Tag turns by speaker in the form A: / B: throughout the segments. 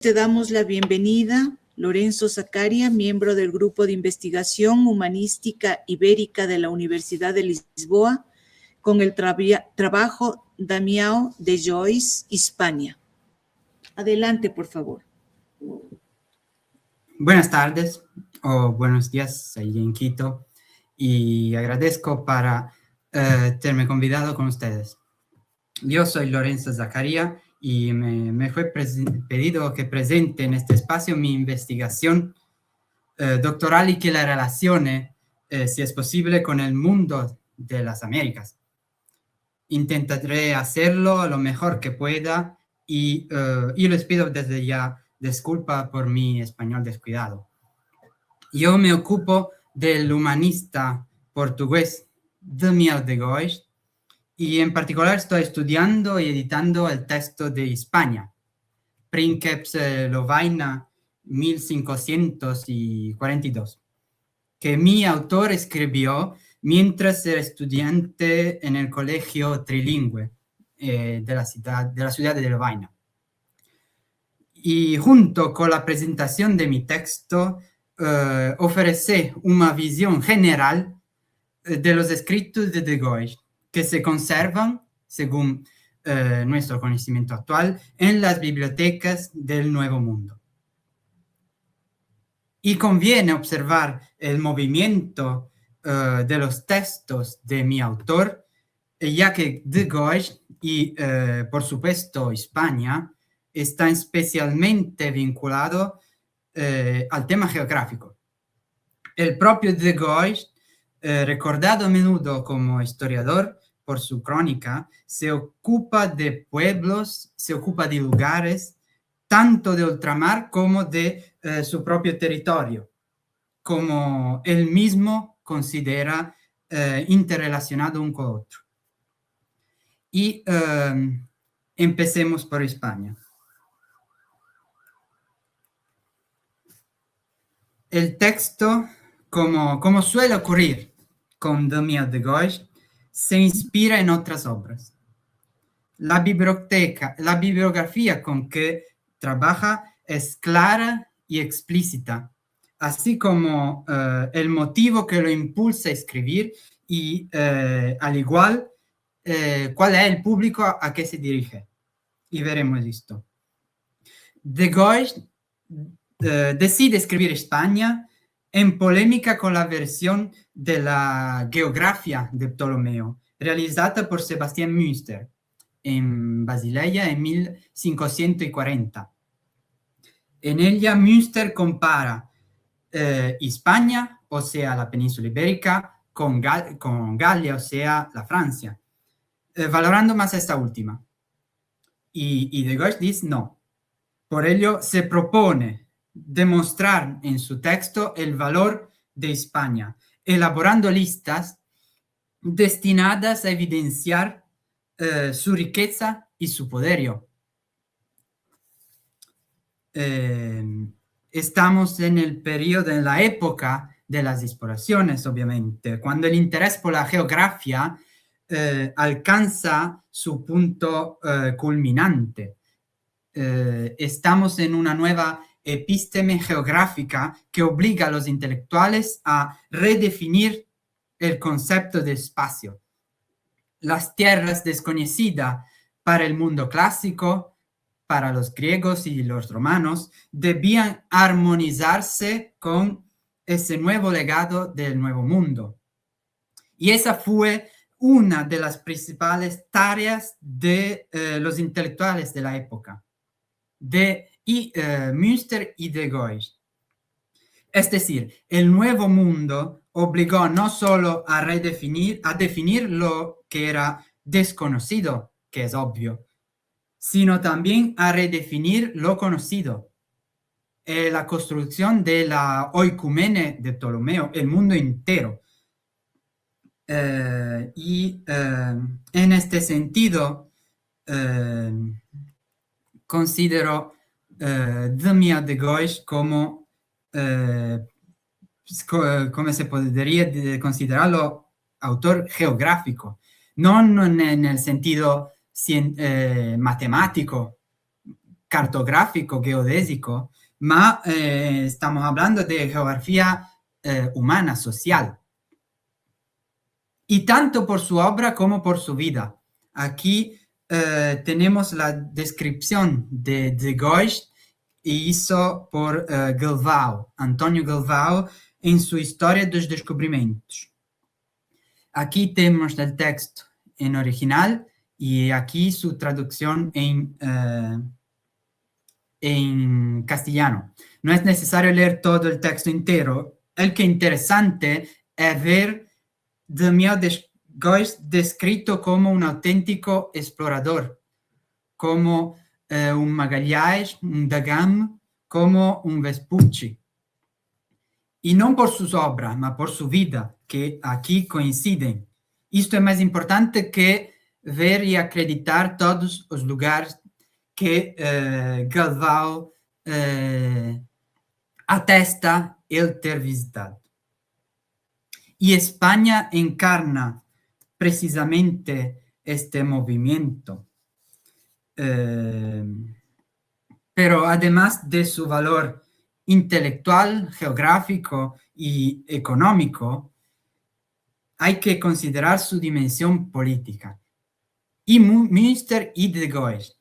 A: Te damos la bienvenida, Lorenzo Zaccaria, miembro del Grupo de Investigación Humanística Ibérica de la Universidad de Lisboa, con el trabajo Damião de Joyce, Hispania. Adelante, por favor.
B: Buenas tardes o buenos días ahí en Quito y agradezco para tenerme convidado con ustedes. Yo soy Lorenzo Zaccaria y me fue pedido que presente en este espacio mi investigación doctoral y que la relacione, si es posible, con el mundo de las Américas. Intentaré hacerlo lo mejor que pueda y les pido desde ya disculpa por mi español descuidado. Yo me ocupo del humanista portugués Damião de Joyce y en particular estoy estudiando y editando el texto de Hispania, Princeps Lovaina 1542, que mi autor escribió mientras era estudiante en el colegio trilingüe de la ciudad de Lovaina. Y junto con la presentación de mi texto, ofrecí una visión general de los escritos de Joyce, que se conservan, según nuestro conocimiento actual, en las bibliotecas del Nuevo Mundo. Y conviene observar el movimiento de los textos de mi autor, ya que de Joyce y, por supuesto, Hispania, está especialmente vinculado al tema geográfico. El propio de Joyce, recordado a menudo como historiador por su crónica, se ocupa de pueblos, se ocupa de lugares, tanto de ultramar como de su propio territorio, como él mismo considera interrelacionado un con otro. Y empecemos por España. El texto, como suele ocurrir con Damião de Joyce, se inspira en otras obras. La bibliografía con que trabaja es clara y explícita, así como el motivo que lo impulsa a escribir y, al igual, cuál es el público a que se dirige. Y veremos esto. De Joyce decide escribir España en polémica con la versión de la Geografía de Ptolomeo, realizada por Sebastián Münster en Basilea en 1540. En ella Münster compara Hispania, o sea, la península ibérica, con Galia, o sea, la Francia, valorando más esta última. Y de Joyce dice no. Por ello se propone demostrar en su texto el valor de España, elaborando listas destinadas a evidenciar su riqueza y su poderío. Estamos en el periodo, en la época de las exploraciones, obviamente, cuando el interés por la geografía alcanza su punto culminante. Estamos en una nueva episteme geográfica que obliga a los intelectuales a redefinir el concepto de espacio. Las tierras desconocidas para el mundo clásico, para los griegos y los romanos, debían armonizarse con ese nuevo legado del Nuevo Mundo. Y esa fue una de las principales tareas de los intelectuales de la época, de Münster y de Joyce. Es decir, el Nuevo Mundo obligó no solo a definir lo que era desconocido, que es obvio, sino también a redefinir lo conocido. La construcción de la oikumene de Ptolomeo, el mundo entero. En este sentido, considero Damião de Joyce como se podría considerarlo autor geográfico, no en el sentido matemático, cartográfico, geodésico, ma estamos hablando de geografía humana, social. Y tanto por su obra como por su vida. Aquí tenemos la descripción de Goix hizo por Galvão, Antonio Galvão, en su Historia dos Descubrimientos. Aquí tenemos el texto en original y aquí su traducción en castellano. No es necesario leer todo el texto entero. El que interesante es ver Damião de Goix descrito como un auténtico explorador, como un Magalhães, un da Gama, como un Vespucci. Y no por sus obras, ma por su vida, que aquí coinciden. Esto es más importante que ver y acreditar todos los lugares que Galvão atesta el ter visitado. Y España encarna precisamente este movimiento. Pero además de su valor intelectual, geográfico y económico, hay que considerar su dimensión política. Y Münster y de Goix.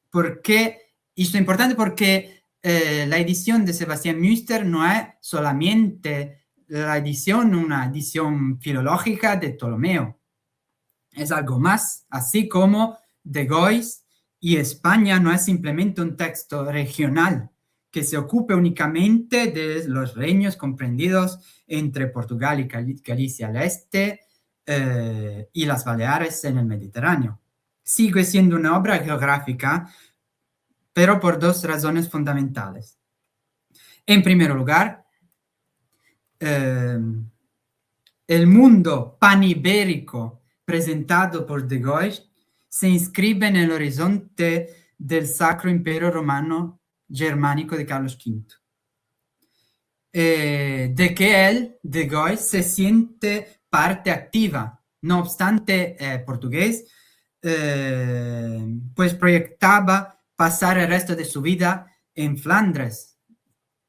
B: ¿Por qué? Esto es importante porque la edición de Sebastián Münster no es solamente la edición, una edición filológica de Ptolomeo. Es algo más, así como de Goix y España no es simplemente un texto regional que se ocupe únicamente de los reinos comprendidos entre Portugal y Galicia al este y las Baleares en el Mediterráneo. Sigue siendo una obra geográfica, pero por dos razones fundamentales. En primer lugar, el mundo panibérico presentado por de Goix se inscribe en el horizonte del Sacro Imperio Romano Germánico de Carlos V. De que él, de Goix, se siente parte activa. No obstante, portugués, pues proyectaba pasar el resto de su vida en Flandres,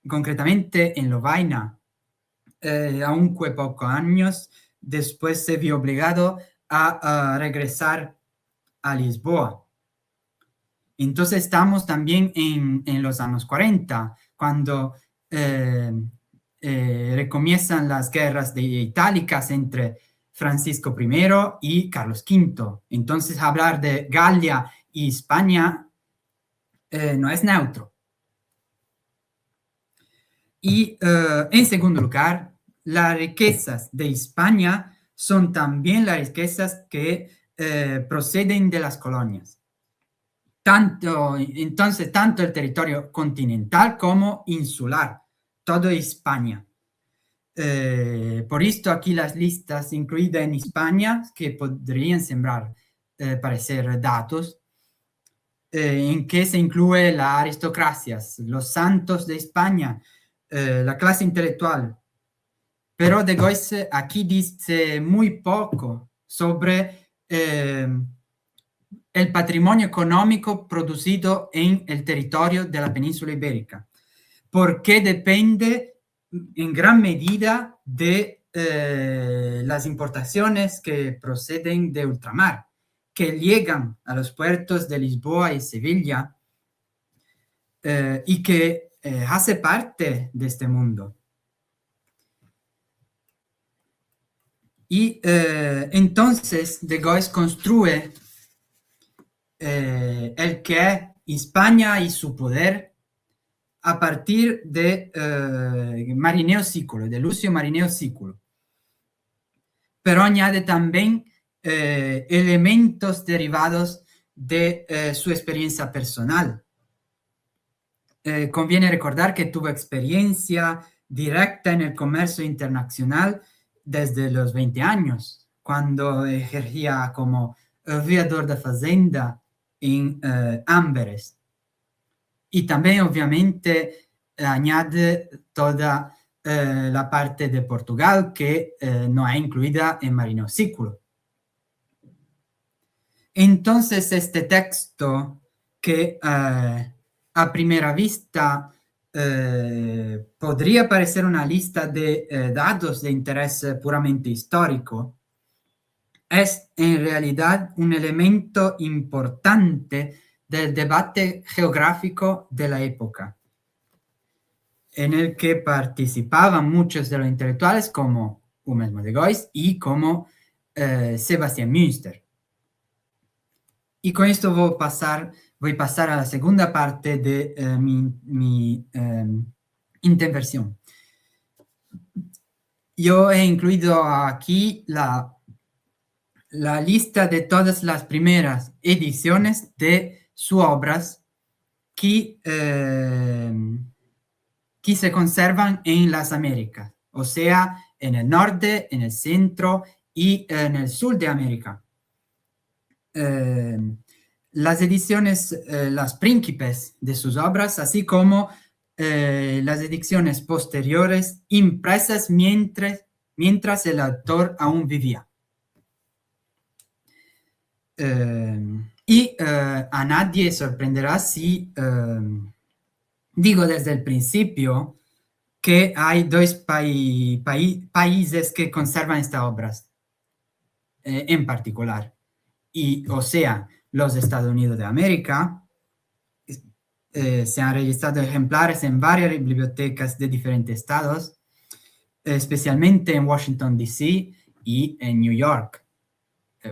B: concretamente en Lovaina. Aunque pocos años después se vio obligado a regresar a Lisboa. Entonces estamos también en los años 40, cuando recomienzan las guerras itálicas entre Francisco I y Carlos V. Entonces hablar de Galia y España no es neutro. Y en segundo lugar, las riquezas de España son también las riquezas que proceden de las colonias. Entonces, tanto el territorio continental como insular, todo España. Por esto aquí las listas incluidas en España, que podrían sembrar parecer datos, en que se incluye las aristocracias, los santos de España, la clase intelectual. Pero de Goix aquí dice muy poco sobre el patrimonio económico producido en el territorio de la península ibérica, porque depende en gran medida de las importaciones que proceden de ultramar, que llegan a los puertos de Lisboa y Sevilla y que hace parte de este mundo. Y entonces de Goix construye el que es España y su poder a partir de Marineo Sículo, de Lucio Marineo Sículo. Pero añade también elementos derivados de su experiencia personal. Conviene recordar que tuvo experiencia directa en el comercio internacional desde los 20 años, cuando ejercía como aviador de fazenda en Amberes. Y también, obviamente, añade toda la parte de Portugal que no es incluida en Marineo Sículo. Entonces, este texto que a primera vista podría parecer una lista de datos de interés puramente histórico, es en realidad un elemento importante del debate geográfico de la época, en el que participaban muchos de los intelectuales como Hummel de Gois y como Sebastian Münster. Y con esto voy a pasar a la segunda parte de mi intervención. Yo he incluido aquí la lista de todas las primeras ediciones de sus obras que se conservan en las Américas, o sea, en el norte, en el centro y en el sur de América. Las ediciones, las príncipes de sus obras, así como las ediciones posteriores impresas mientras el autor aún vivía. A nadie sorprenderá si digo desde el principio que hay dos países que conservan estas obras en particular. O sea, los Estados Unidos de América. Se han registrado ejemplares en varias bibliotecas de diferentes estados, especialmente en Washington, D.C. y en New York,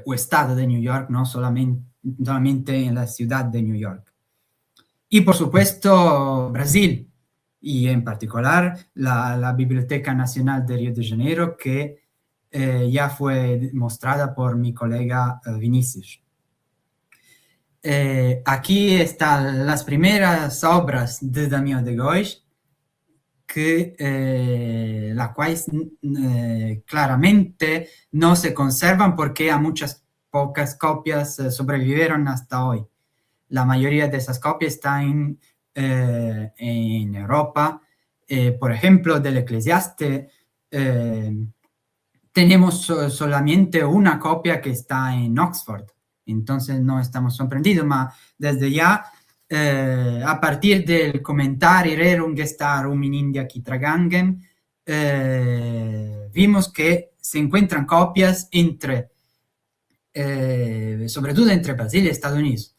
B: o estado de New York, no solamente en la ciudad de New York. Y por supuesto, Brasil, y en particular la Biblioteca Nacional de Río de Janeiro, que ya fue mostrada por mi colega Vinicius. Aquí están las primeras obras de Damien de Gois, las cuales claramente no se conservan porque a muchas pocas copias sobrevivieron hasta hoy. La mayoría de esas copias están en Europa. Por ejemplo, del Eclesiaste tenemos solamente una copia que está en Oxford. Entonces no estamos sorprendidos, pero desde ya, a partir del Commentari Rerum Gestarum in India Chitragangen, vimos que se encuentran copias sobre todo entre Brasil y Estados Unidos.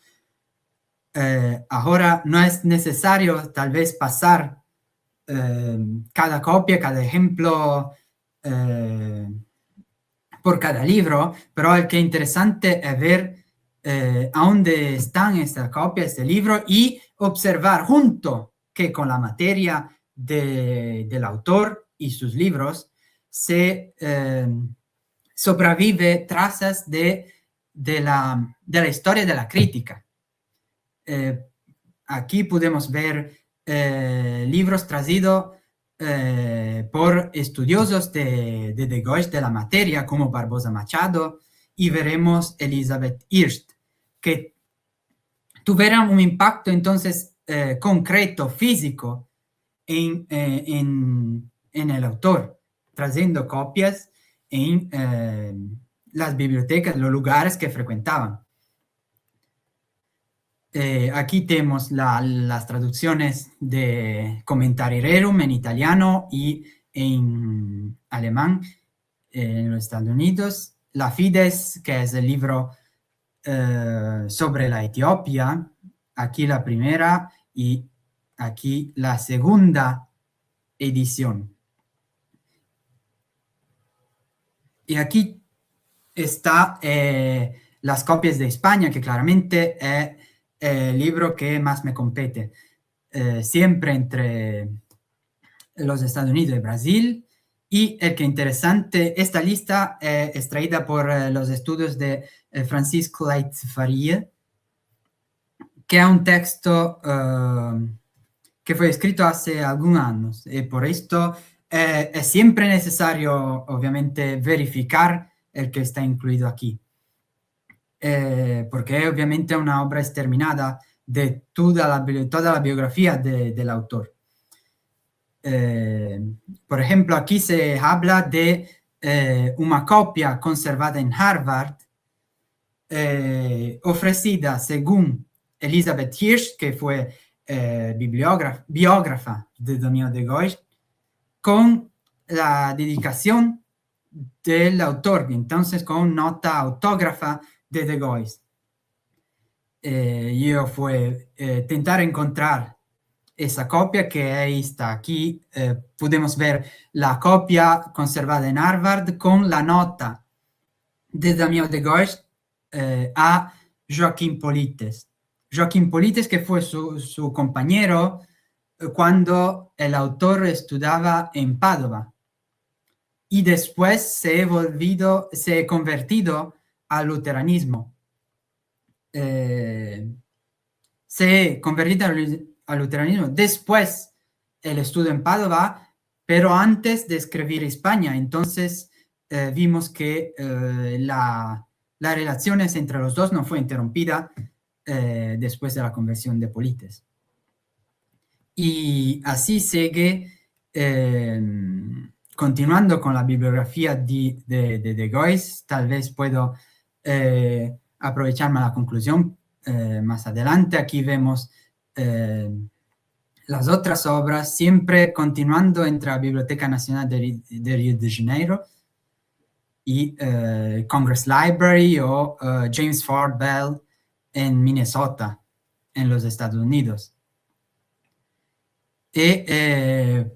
B: Ahora no es necesario tal vez pasar cada copia, cada ejemplo por cada libro, pero el que es interesante es ver a dónde están estas copias de libro y observar junto que con la materia del autor y sus libros se sobrevive trazas de la historia de la crítica. Aquí podemos ver libros traídos por estudiosos de Gois de la materia, como Barbosa Machado, y veremos Elizabeth Hirst, que tuvieron un impacto entonces concreto, físico, en el autor, trayendo copias en las bibliotecas, los lugares que frecuentaban. Aquí tenemos las traducciones de Commentari Rerum en italiano y en alemán en los Estados Unidos. La Fides, que es el libro sobre la Etiopía, aquí la primera y aquí la segunda edición. Y aquí está las copias de España, que claramente es el libro que más me compete. Siempre entre los Estados Unidos y Brasil. Y el que interesante, esta lista es extraída por los estudios de Francisco Leitz Faria, que es un texto que fue escrito hace algunos años. Y por esto es siempre necesario, obviamente, verificar el que está incluido aquí. Porque es obviamente una obra exterminada de toda la biografía del autor. Por ejemplo, aquí se habla de una copia conservada en Harvard, ofrecida según Elizabeth Hirst, que fue biógrafa de Damián de Gois, con la dedicación del autor, entonces con nota autógrafa de Gois. Yo fui intentar encontrar esa copia que ahí está. Aquí podemos ver la copia conservada en Harvard con la nota de Damián de Gois a Joaquín Polites. Joaquín Polites, que fue su compañero cuando el autor estudiaba en Padova y después se ha convertido al luteranismo. Se convertido al luteranismo después el estudio en Padova, pero antes de escribir España. Entonces vimos que las relaciones entre los dos no fue interrumpida después de la conversión de Polites. Y así sigue, continuando con la bibliografía de Gois. Tal vez puedo aprovecharme a la conclusión más adelante. Aquí vemos las otras obras, siempre continuando entre la Biblioteca Nacional de Río de Janeiro y Congress Library o James Ford Bell en Minnesota, en los Estados Unidos. Y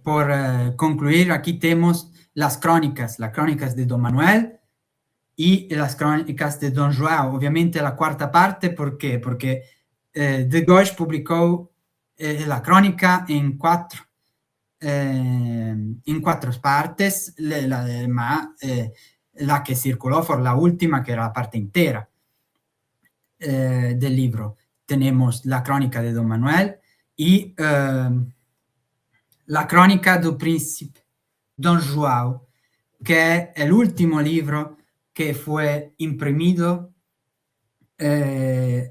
B: por concluir, aquí tenemos las crónicas de Don Manuel y las crónicas de Don João. Obviamente la cuarta parte, ¿por qué? Porque de Gois publicó la crónica en cuatro partes, la que circuló fue la última, que era la parte entera del libro. Tenemos la crónica de Don Manuel y la crónica del príncipe Don João, que es el último libro que fue imprimido,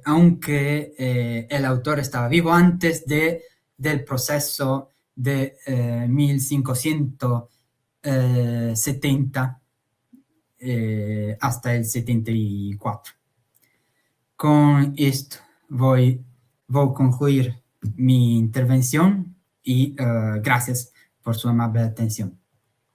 B: aunque el autor estaba vivo antes del proceso de 1570 hasta el 74. Con esto voy a concluir mi intervención y gracias por su amable atención.